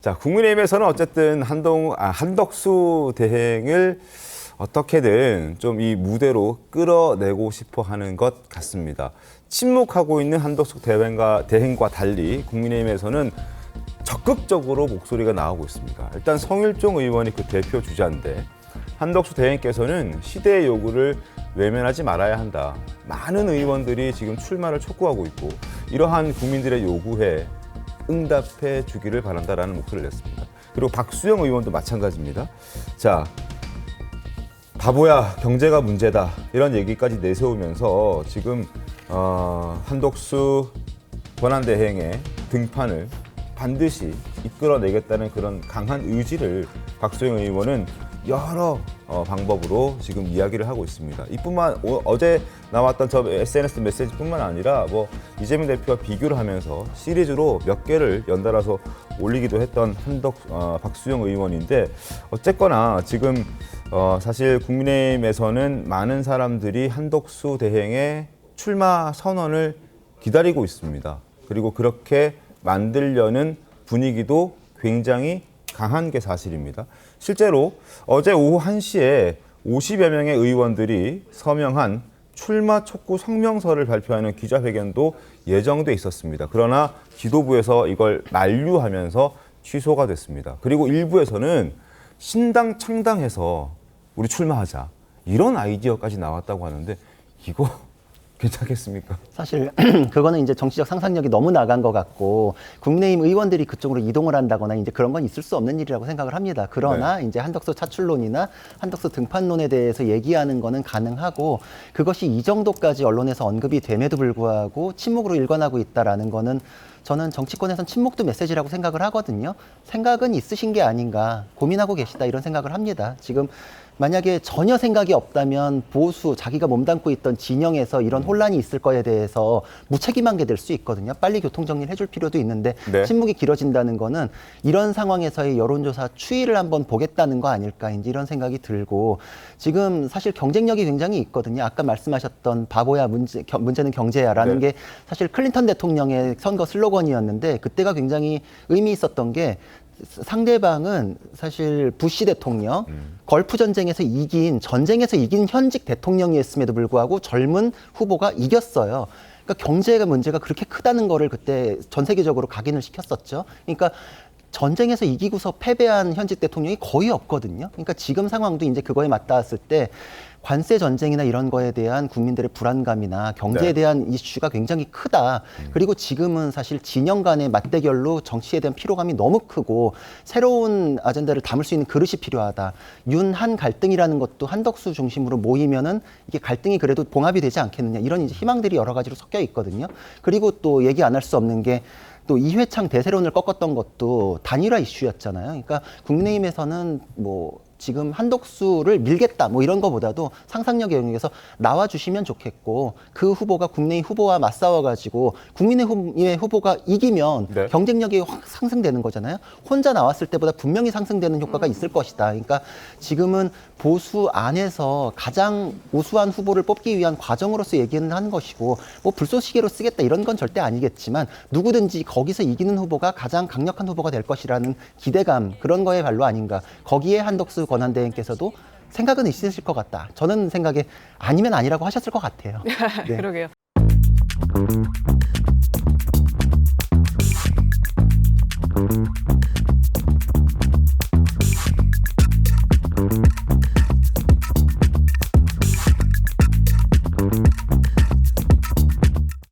자, 국민의힘에서는 어쨌든 한덕수 대행을 어떻게든 좀 이 무대로 끌어내고 싶어 하는 것 같습니다. 침묵하고 있는 한덕수 대행과 달리 국민의힘에서는 적극적으로 목소리가 나오고 있습니다. 일단 성일종 의원이 그 대표 주자인데 한덕수 대행께서는 시대의 요구를 외면하지 말아야 한다. 많은 의원들이 지금 출마를 촉구하고 있고 이러한 국민들의 요구에 응답해 주기를 바란다라는 목소리를 냈습니다. 그리고 박수영 의원도 마찬가지입니다. 자, 바보야 경제가 문제다 이런 얘기까지 내세우면서 지금 한덕수 권한대행의 등판을 반드시 이끌어내겠다는 그런 강한 의지를 박수영 의원은 여러 방법으로 지금 이야기를 하고 있습니다. 어제 나왔던 저 SNS 메시지뿐만 아니라 이재명 대표와 비교를 하면서 시리즈로 몇 개를 연달아서 올리기도 했던 박수영 의원인데 어쨌거나 지금 사실 국민의힘에서는 많은 사람들이 한덕수 대행의 출마 선언을 기다리고 있습니다. 그리고 그렇게 만들려는 분위기도 굉장히 강한 게 사실입니다. 실제로 어제 오후 1시에 50여 명의 의원들이 서명한 출마 촉구 성명서를 발표하는 기자회견도 예정돼 있었습니다. 그러나 지도부에서 이걸 만류하면서 취소가 됐습니다. 그리고 일부에서는 신당 창당해서 우리 출마하자 이런 아이디어까지 나왔다고 하는데 이거 괜찮겠습니까? 사실 그거는 이제 정치적 상상력이 너무 나간 것 같고 국민의힘 의원들이 그쪽으로 이동을 한다거나 이제 그런 건 있을 수 없는 일이라고 생각을 합니다. 그러나 네. 이제 한덕수 차출론이나 한덕수 등판론에 대해서 얘기하는 거는 가능하고 그것이 이 정도까지 언론에서 언급이 됨에도 불구하고 침묵으로 일관하고 있다라는 거는 저는 정치권에선 침묵도 메시지라고 생각을 하거든요. 생각은 있으신 게 아닌가 고민하고 계시다 이런 생각을 합니다. 지금 만약에 전혀 생각이 없다면 보수, 자기가 몸담고 있던 진영에서 이런 혼란이 있을 거에 대해서 무책임한 게 될 수 있거든요. 빨리 교통정리를 해줄 필요도 있는데 네. 침묵이 길어진다는 거는 이런 상황에서의 여론조사 추이를 한번 보겠다는 거 아닐까 이제 이런 생각이 들고 지금 사실 경쟁력이 굉장히 있거든요. 아까 말씀하셨던 바보야 문제는 경제야라는 네. 게 사실 클린턴 대통령의 선거 슬로건이었는데 그때가 굉장히 의미 있었던 게 상대방은 사실 부시 대통령, 걸프 전쟁에서 전쟁에서 이긴 현직 대통령이었음에도 불구하고 젊은 후보가 이겼어요. 그러니까 경제가 문제가 그렇게 크다는 거를 그때 전 세계적으로 각인을 시켰었죠. 그러니까 전쟁에서 이기고서 패배한 현직 대통령이 거의 없거든요. 그러니까 지금 상황도 이제 그거에 맞닿았을 때 관세 전쟁이나 이런 거에 대한 국민들의 불안감이나 경제에 대한 이슈가 굉장히 크다. 그리고 지금은 사실 진영 간의 맞대결로 정치에 대한 피로감이 너무 크고 새로운 아젠다를 담을 수 있는 그릇이 필요하다. 윤한 갈등이라는 것도 한덕수 중심으로 모이면은 이게 갈등이 그래도 봉합이 되지 않겠느냐. 이런 이제 희망들이 여러 가지로 섞여 있거든요. 그리고 또 얘기 안 할 수 없는 게 또 이회창 대세론을 꺾었던 것도 단일화 이슈였잖아요. 그러니까 국민의힘에서는 지금 한덕수를 밀겠다 이런 거보다도 상상력의 영역에서 나와주시면 좋겠고 그 후보가 국민의힘 후보와 맞싸워가지고 국민의힘 후보가 이기면 네. 경쟁력이 확 상승되는 거잖아요. 혼자 나왔을 때보다 분명히 상승되는 효과가 있을 것이다. 그러니까 지금은 보수 안에서 가장 우수한 후보를 뽑기 위한 과정으로서 얘기는 하는 것이고 불쏘시개로 쓰겠다 이런 건 절대 아니겠지만 누구든지 거기서 이기는 후보가 가장 강력한 후보가 될 것이라는 기대감 그런 거에 발로 아닌가. 거기에 한덕수 권한대행께서도 생각은 있으실 것 같다. 저는 생각에 아니면 아니라고 하셨을 것 같아요. 네. 그러게요.